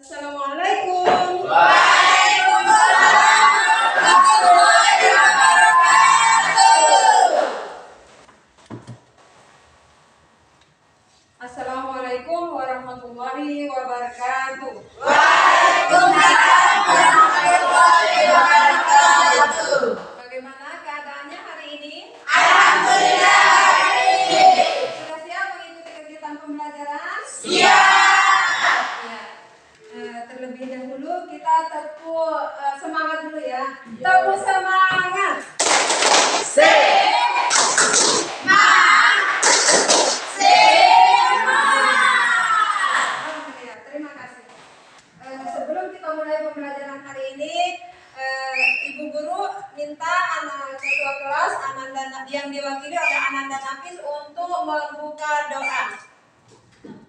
Assalamualaikum. Waalaikumsalam warahmatullahi wabarakatuh. Assalamualaikum warahmatullahi wabarakatuh. Waalaikumsalam warahmatullahi wabarakatuh. Bagaimana keadaannya hari ini? Alhamdulillah hari ini. Sudah siap mengikuti kegiatan pembelajaran? Siap. Ya. Terlebih dahulu kita tepuk semangat dulu ya. Tepuk semangat. Alhamdulillah, terima kasih. Sebelum kita mulai pembelajaran hari ini, Ibu Guru minta anak ketua kelas Ananda yang diwakili oleh Ananda Nafis untuk membuka doa.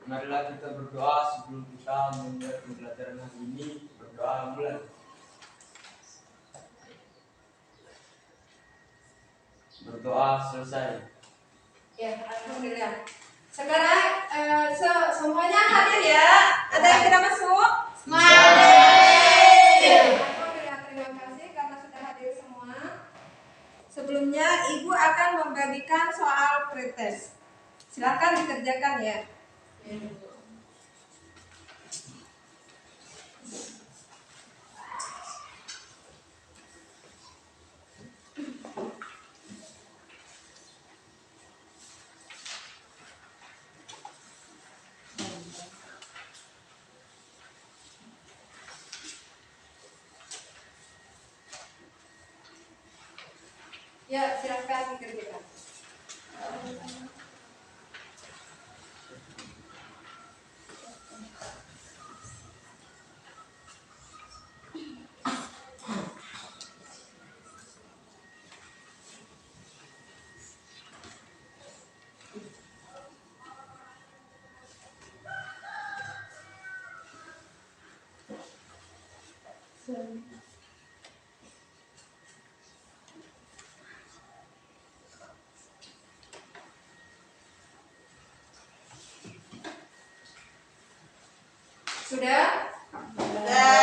Marilah kita berdoa sebelum kita memulai pembelajaran hari ini. Berdoa mulai. Berdoa selesai. Ya, alhamdulillah. Sekarang semuanya hadir ya. Ada yang tidak masuk? Alhamdulillah, terima kasih karena sudah hadir semua. Sebelumnya Ibu akan membagikan soal pretest. Silakan dikerjakan ya. Ya, silakan dikerjakan. Sudah? Ya.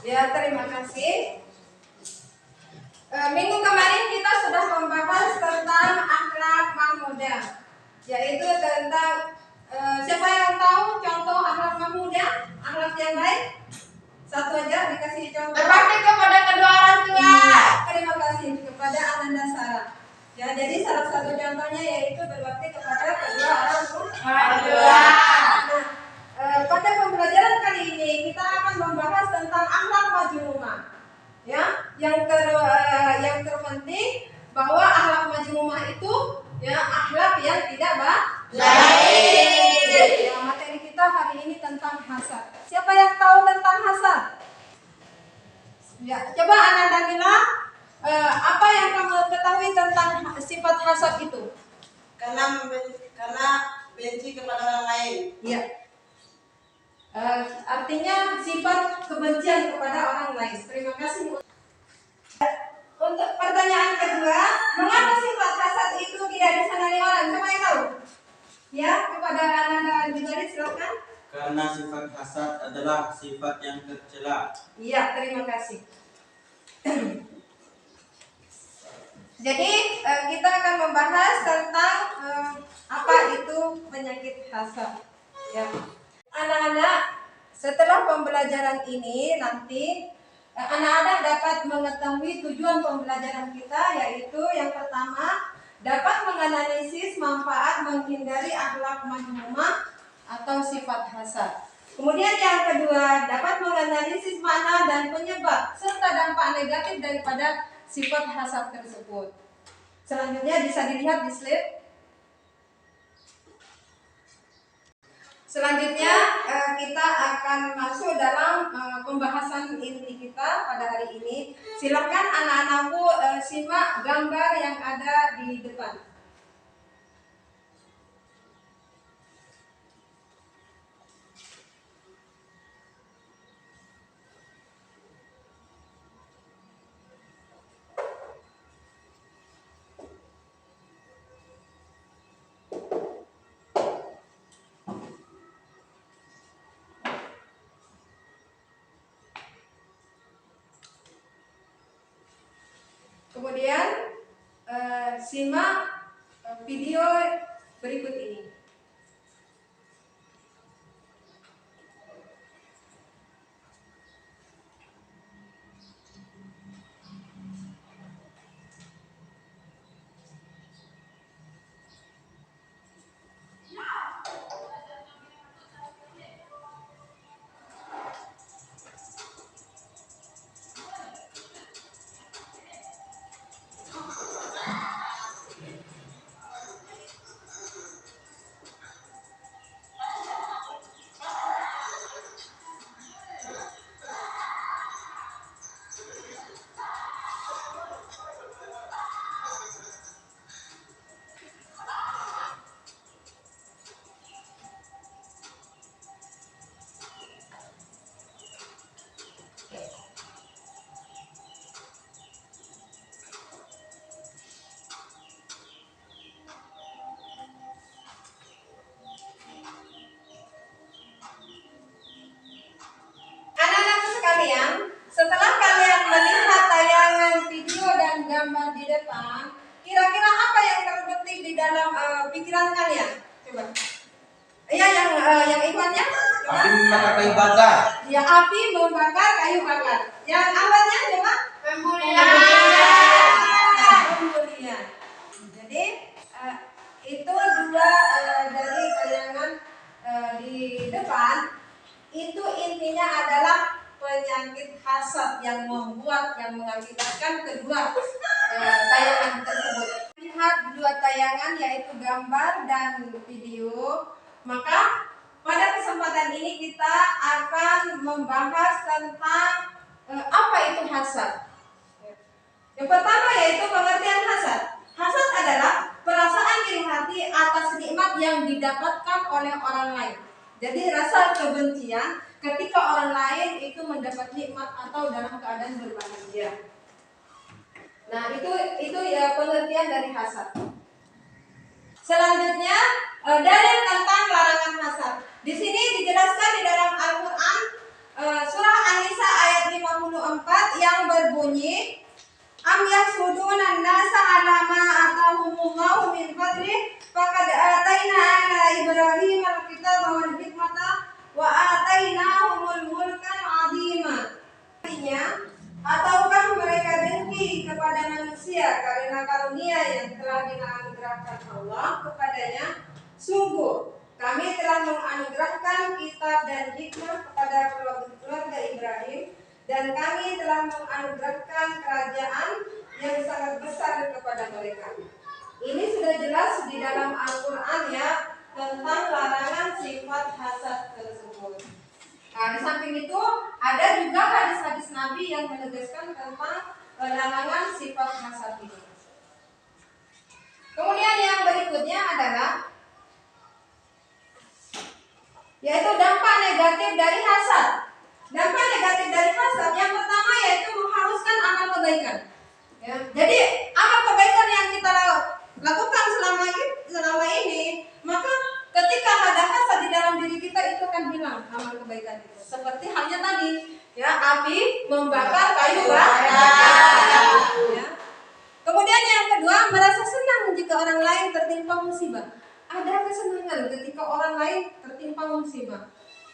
Ya, terima kasih. Minggu kemarin kita sudah membahas tentang akhlak mahmudah, yaitu tentang siapa yang tahu contoh akhlak mahmudah, akhlak yang baik? Satu aja dikasih contoh. Berbakti kepada kedua orang tua. Terima kasih kepada Ananda Sarah. Ya, jadi salah satu contohnya yaitu berbakti kepada kedua orang tua. Pada pembelajaran kali ini kita akan membahas tentang akhlak majmumah. Ya, yang terpenting bahwa akhlak majmumah itu ya akhlak yang tidak baik. Ya, materi kita hari ini tentang hasad. Siapa yang tahu tentang hasad? Ya, coba Ananda bilang apa yang kamu ketahui tentang sifat hasad itu? Karena benci kepada orang lain. Ya. Artinya sifat kebencian kepada orang lain. Terima kasih. Untuk pertanyaan kedua, mengapa sifat hasad itu tidak disenangi orang? Siapa yang tahu? Ya, kepada Ananda Jibari silakan. Karena sifat hasad adalah sifat yang tercela. Iya, terima kasih. Jadi kita akan membahas tentang apa itu penyakit hasad. Ya. Anak-anak, setelah pembelajaran ini nanti anak-anak dapat mengetahui tujuan pembelajaran kita, yaitu yang pertama dapat menganalisis manfaat menghindari akhlak mazmumah atau sifat hasad. Kemudian yang kedua dapat menganalisis makna dan penyebab serta dampak negatif daripada sifat hasad tersebut. Selanjutnya bisa dilihat di slide. Selanjutnya kita akan masuk dalam pembahasan inti kita pada hari ini. Silakan anak-anakku simak gambar yang ada di depan. Kemudian simak video berikut ini. Anak-anakku sekalian, setelah kalian melihat tayangan video dan gambar di depan, kira-kira apa yang terbetik di dalam pikiran kalian? Coba. Ya, yang Ikhwannya? Coba. Api membakar kayu bakar. Ya, api membakar kayu bakar. Yang awalnya coba? Pembulian. Pembulian. Jadi itu dua dari tayangan di depan. Itu intinya adalah penyakit hasad yang mengakibatkan kedua tayangan tersebut. Lihat dua tayangan yaitu gambar dan video, maka pada kesempatan ini kita akan membahas tentang apa itu hasad. Yang pertama yaitu pengertian hasad. Hasad adalah perasaan iri hati atas nikmat yang didapatkan oleh orang lain. Jadi rasa kebencian ketika orang lain itu mendapat nikmat atau dalam keadaan berbahagia. Nah, itu ya pengertian dari hasad. Selanjutnya dalil tentang larangan hasad. Di sini dijelaskan di dalam Al-Qur'an surah An-Nisa ayat 54 yang berbunyi Am yasuduna an-nasa ala ma atahumullahu min fadlih faqad ataina ala Ibrahim al-kitaba wal hikmata wa atainahumul mulkan 'azima. Artinya, ataukah mereka dengki kepada manusia karena karunia yang telah dianugerahkan Allah kepadanya? Sungguh kami telah menganugerahkan kitab dan hikmah kepada keluarga Ibrahim, dan kami telah menganugerahkan kerajaan yang sangat besar kepada mereka. Ini sudah jelas di dalam Al-Quran ya, tentang larangan sifat hasad tersebut. Nah, di samping itu ada juga hadis-hadis Nabi yang menegaskan tentang larangan sifat hasad ini. Kemudian yang berikutnya adalah yaitu dampak negatif dari hasad. Dampak negatif dari hasad yang pertama yaitu menghapuskan amal kebaikan. Ya, jadi amal kebaikan yang kita lakukan selama ini, maka ketika ada hasad di dalam diri kita itu akan hilang amal kebaikan itu. Seperti halnya tadi, ya, api membakar kayu bakar. Ya. Kemudian yang kedua, merasa senang jika orang lain tertimpa musibah. Ada kesenangan ketika orang lain tertimpa musibah.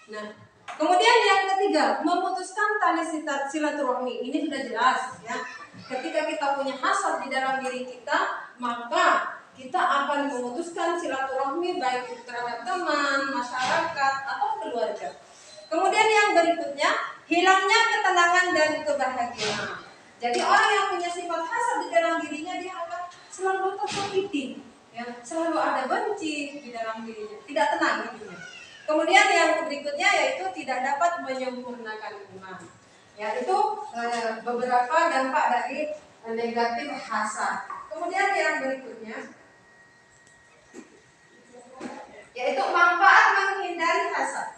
Nah, kemudian yang ketiga, memutuskan tali silaturahmi. Ini sudah jelas ya. Ketika kita punya hasad di dalam diri kita, maka kita akan memutuskan silaturahmi baik itu terhadap teman, masyarakat, atau keluarga. Kemudian yang berikutnya, hilangnya ketenangan dan kebahagiaan. Jadi orang yang punya sifat hasad di dalam dirinya, dia akan selalu tersakiti, ya, selalu ada benci di dalam dirinya, tidak tenang hidupnya. Kemudian yang berikutnya yaitu tidak dapat menyempurnakan iman. Ya, itu beberapa dampak dari negatif hasad. Kemudian yang berikutnya yaitu manfaat menghindari hasad.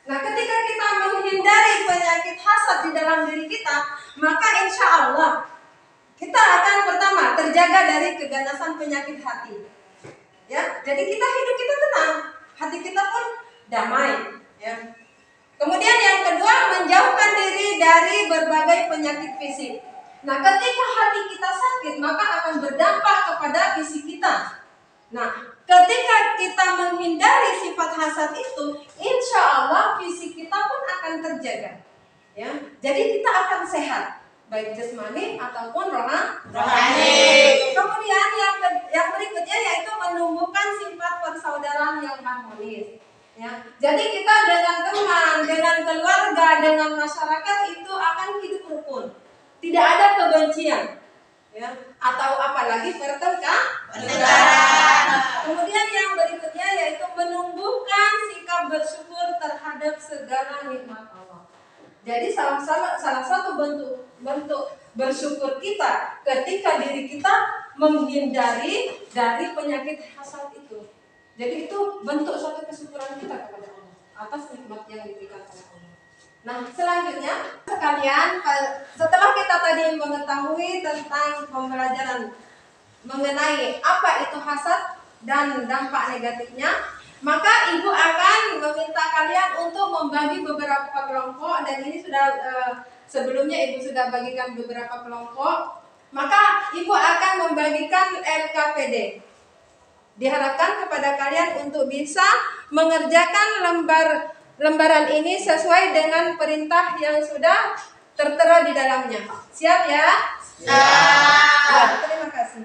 Nah, ketika kita menghindari penyakit hasad di dalam diri kita, maka insya Allah kita akan pertama terjaga dari keganasan penyakit hati. Ya, jadi hidup kita tenang, hati kita pun damai. Ya. Kemudian yang kedua, menjauhkan diri dari berbagai penyakit fisik. Nah, ketika hati kita sakit, maka akan berdampak kepada fisik kita. Nah, ketika kita menghindari sifat hasad itu, insya Allah fisik kita pun akan terjaga. Ya, jadi kita akan sehat, baik jasmani ataupun rohani. Kemudian yang berikutnya yaitu menumbuhkan sifat persaudaraan yang harmonis. Ya, jadi kita dengan teman, dengan keluarga, dengan masyarakat itu akan hidup rukun. Tidak ada kebencian, ya, atau apalagi pertengkaran. Kemudian yang berikutnya yaitu menumbuhkan sikap bersyukur terhadap segala nikmat Allah. Jadi salah satu bentuk bersyukur kita ketika diri kita menghindari dari penyakit hasad itu. Jadi itu bentuk suatu kesyukuran kita kepada Allah atas nikmat yang diberikan oleh Allah. Nah, selanjutnya sekalian, setelah kita tadi mengetahui tentang pembelajaran mengenai apa itu hasad dan dampak negatifnya, maka ibu akan meminta kalian untuk membagi beberapa kelompok, dan ini sudah sebelumnya ibu sudah bagikan beberapa kelompok. Maka ibu akan membagikan LKPD. Diharapkan kepada kalian untuk bisa mengerjakan lembaran ini sesuai dengan perintah yang sudah tertera di dalamnya. Siap ya? Siap. Terima kasih.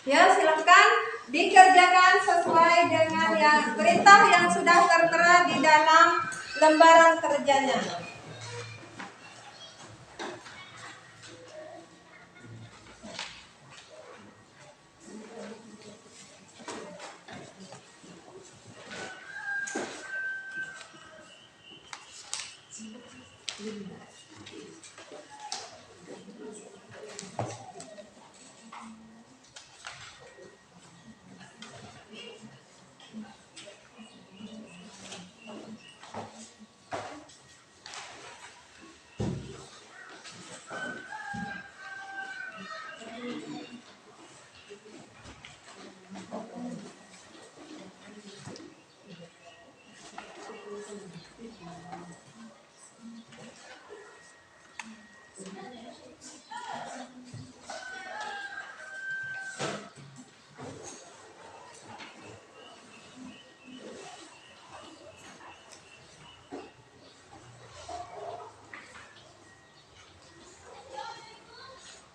Ya, silakan dikerjakan sesuai dengan yang perintah yang sudah tertera di dalam lembaran kerjanya.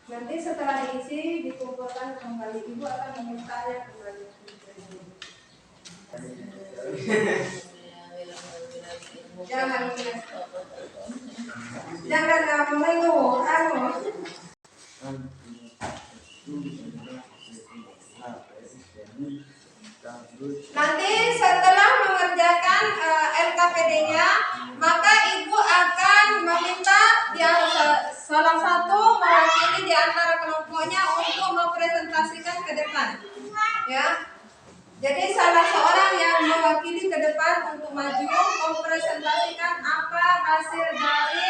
Nanti setelah diisi dikumpulkan kembali, ibu akan memintanya kembali. Jangan mengeluh, Nanti setelah mengerjakan LKPD-nya, maka ibu akan meminta salah satu mewakili di antara kelompoknya untuk mempresentasikan ke depan. Ya. Jadi salah seorang yang mewakili ke depan untuk maju mempresentasikan apa hasil dari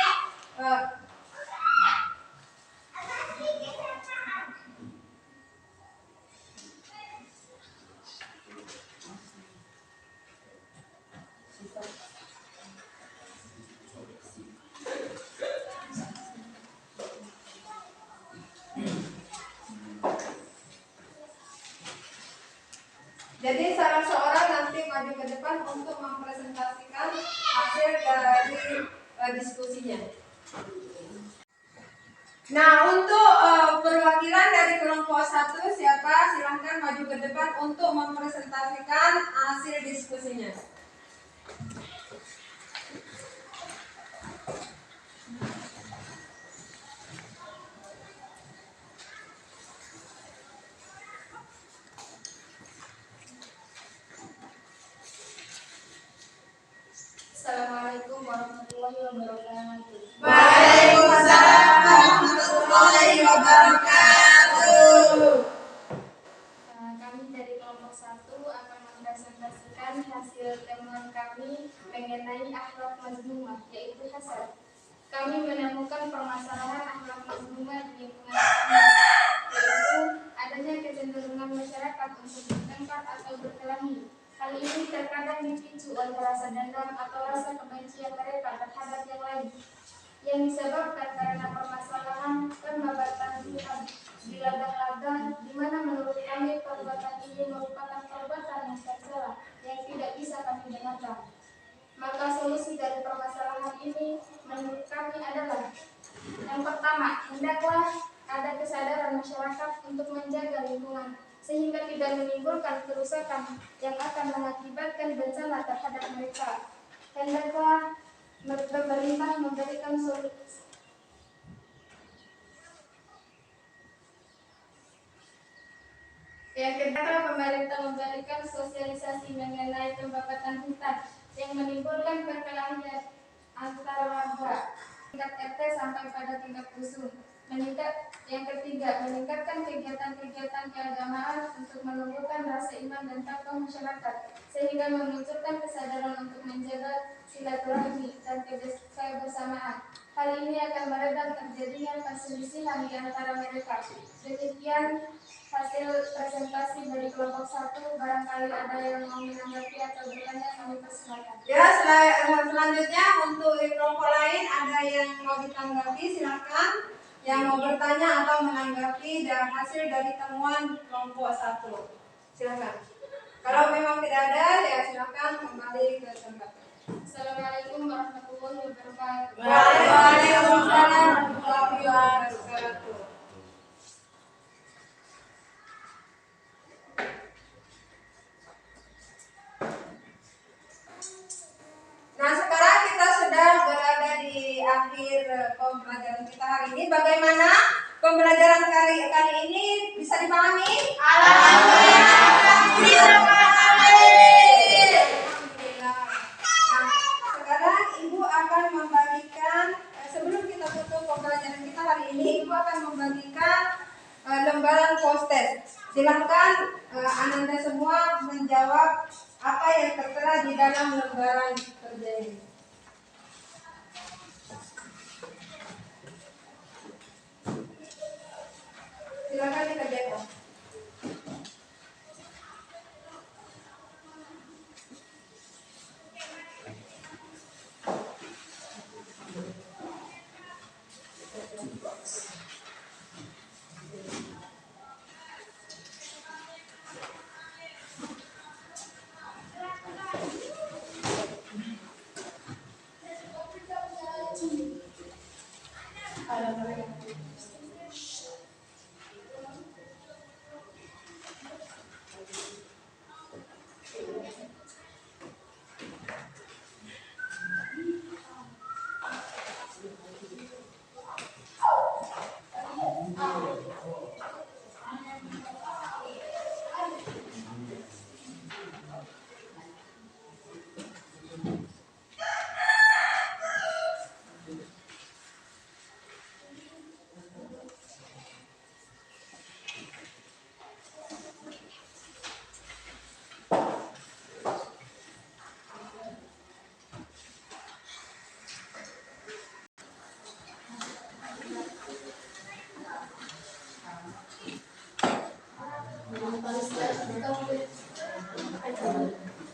Jadi salah seorang nanti maju ke depan untuk mempresentasikan hasil dari diskusinya. Nah, untuk perwakilan dari kelompok 1 siapa? Silahkan maju ke depan untuk mempresentasikan hasil diskusinya. Assalamualaikum warahmatullahi wabarakatuh. Waalaikumsalam warahmatullahi wabarakatuh. Kami dari kelompok 1 akan mempresentasikan hasil temuan kami mengenai akhlak mazmumah, yaitu hasad. kami menemukan permasalahan akhlak mazmumah di lingkungan kami, yaitu adanya kecenderungan masyarakat untuk bertengkar atau berkelahi. Hal ini terkadang dipicu oleh rasa dendam atau rasa kebencian mereka terhadap yang lain, yang disebabkan karena permasalahan pemabatan Tuhan di ladang-ladang, di mana menurut kami perbuatan ini merupakan perbuatan yang tercela yang tidak bisa kami benarkan. Maka solusi dari permasalahan ini menurut kami adalah: yang pertama, hendaklah ada kesadaran masyarakat untuk menjaga lingkungan sehingga tidak menimbulkan kerusakan yang akan mengakibatkan bencana terhadap mereka. Hendaklah pemerintah memberikan solusi. Yang kedua, pemerintah memberikan sosialisasi mengenai pembakaran hutan yang menimbulkan perkelahian antar warga tingkat RT sampai pada tingkat dusun. Yang ketiga, meningkatkan kegiatan-kegiatan keagamaan untuk menumbuhkan rasa iman dan takwa masyarakat sehingga memunculkan kesadaran untuk menjaga silaturahmi dan kebersamaan. Hal ini akan meredam terjadinya perselisihan di antara mereka. Demikian hasil presentasi dari kelompok 1. Barangkali ada yang mau menanggapi atau bertanya, kami persilakan. Ya, selanjutnya untuk di kelompok lain ada yang mau ditanggapi, silakan. Yang mau bertanya atau menanggapi dan hasil dari temuan kelompok 1, silakan. Kalau memang tidak ada, ya silakan kembali ke tempat. Assalamualaikum warahmatullahi wabarakatuh. Waalaikumsalam warahmatullahi wabarakatuh. Nah, sekarang kita sudah berada di akhir pembelajaran kita hari ini. Bagaimana pembelajaran kali ini bisa dipahami? Alhamdulillah bisa pahami. Alhamdulillah. Nah, sekarang Ibu akan membagikan, sebelum kita tutup pembelajaran kita hari ini, Ibu akan membagikan lembaran post-test. Silakan Ananda semua menjawab apa yang tertera di dalam lembaran kerja ini. Silakan dikerjakan.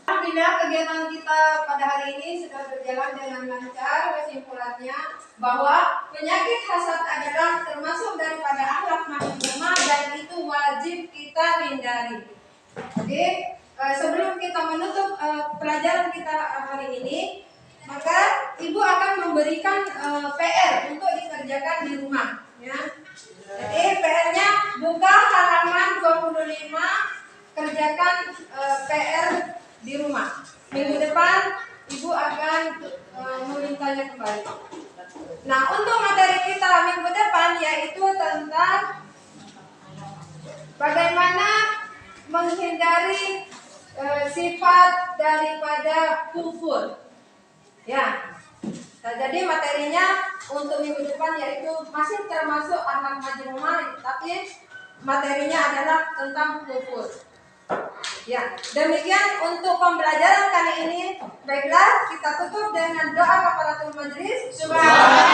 Alhamdulillah, kegiatan kita pada hari ini sudah berjalan dengan lancar. Kesimpulannya bahwa penyakit hasad adalah termasuk daripada akhlak mazmumah dan itu wajib kita hindari. Jadi sebelum kita menutup pelajaran kita hari ini, maka Ibu akan memberikan PR untuk dikerjakan di rumah, ya. Jadi PR-nya buka halaman 25, kerjakan PR di rumah. Minggu depan Ibu akan memintanya kembali. Nah, untuk materi kita minggu depan yaitu tentang bagaimana menghindari sifat daripada kufur. Ya. Nah, jadi materinya untuk minggu depan yaitu masih termasuk akhlak mazmumah, tapi materinya adalah tentang kufur. Ya, demikian untuk pembelajaran kali ini. Baiklah, kita tutup dengan doa kafaratul majelis. Subhanallah.